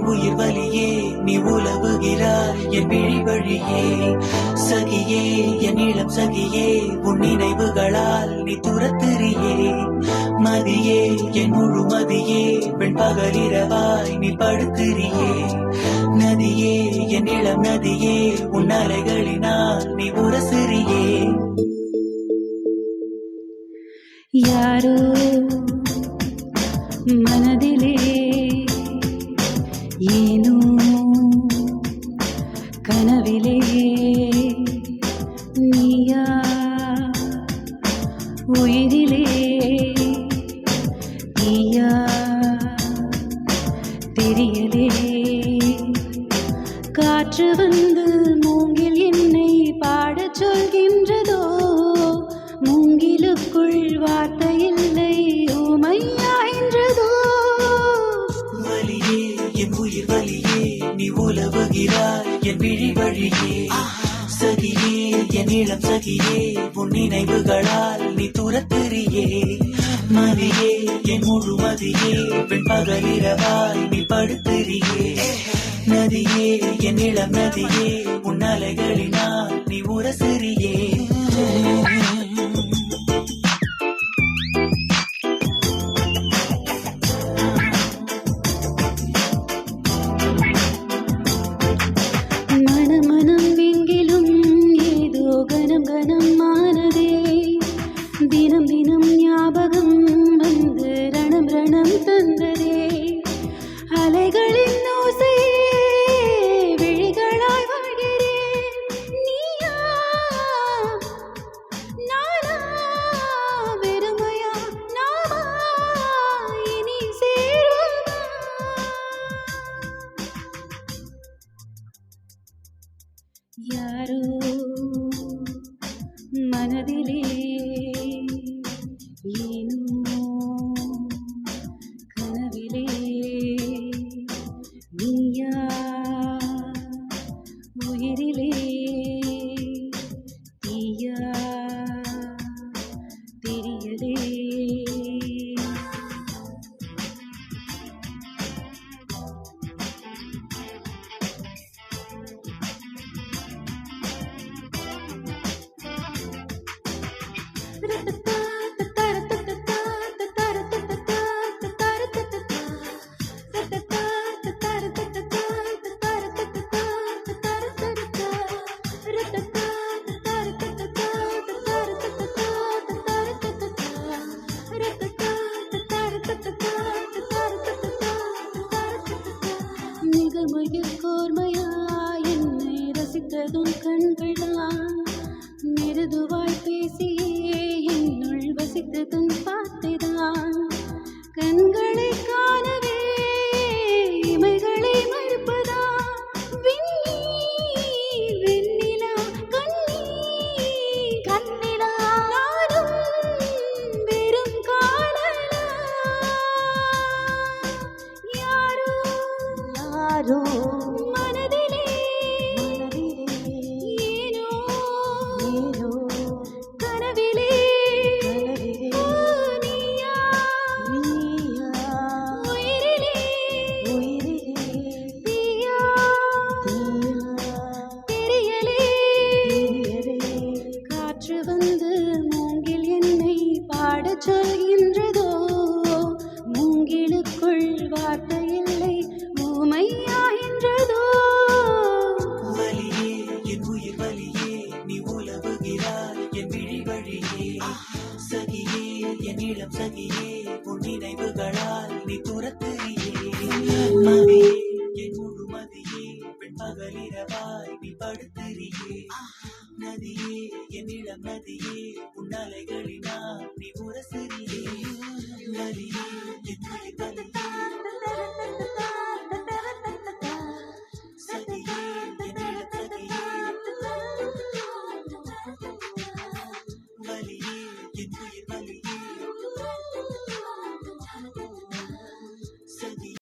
உயிர் வலியே நீ உலவுகிறாய் என் விழி வழியே சகியே என் இளம் சகியே உன் நினைவுகளால் நீ துரத்துறியே மதியே என் முழு மதியே பெண் பகலிரவாய் நீ படுத்துறியே நதியே என் இளம் நதியே உன் அலைகளினால் நீ உரசுறியே யாரோ மனதிலே ஏனோ கனவிலே நீயா உயிரிலே நீயா தெரியலே காற்று வந்து மூங்கில் என்னை பாடச் சொல்கின்றதோ மூங்கிலுக்குள் வார்த்தை இல்லை ஊமையாகின்றதோ வலியே என் உயிர் வலியே நீ உலவுகிறாய் என் விழி வழியே சகியே என் இளம் சகியே உன் நினைவுகளால் நீ துரத்துறியே மதியே என் முழு மதியே பெண் பகலிரவாய் நீ படுத்துறியே நதியே என் இளம் நதியே உன் அலைகளினால் நீ உரசுறியே தினம் தினம் ஞாபகம் வந்து ரணம் ரணம் தந்ததே அலைகளின் ஓசையே விழிகளாய் வாழ்கிறேன் நீயா நானா வெறுமையா நாமா இனி சேர்வதா யாரோ மனதிலே ஏனோ கனவிலே நீயா உயிரிலே தீயா தெரியலே கோர்மையா என்னை ரசித்ததும் கண்கள்தான் மிருதுவாய் பேசியே என்னுள் வசித்ததும் பார்த்துதான் கண்களை காணவே இமைகளை மறுப்பதா வெண்ணிலா கண்ணிலா நானும் வெறும் காணலா யாரோ மனதிலே ஏனோ கனவிலே நீயா உயிரிலே தீயா தெரியலே காற்று வந்து மூங்கில் என்னை பாடச் சொல்கின்றதோ மூங்கிலுக்குள் வார்த்தை இல்லை ஊமையாகின்றதோ வலியே என் உயிர் வலியே நீ உலவுகிறாய் என் விழி வழியே சகியே என் இளம் சகியே உன் நினைவுகளால் நீ துரத்துறியே மதியே என் முழு மதியே பெண் பகலிரவாய் நீ படுத்துறியே நதியே என் இளம் நதியே உன் அலைகளினால் நீ உரசுறியே வலியே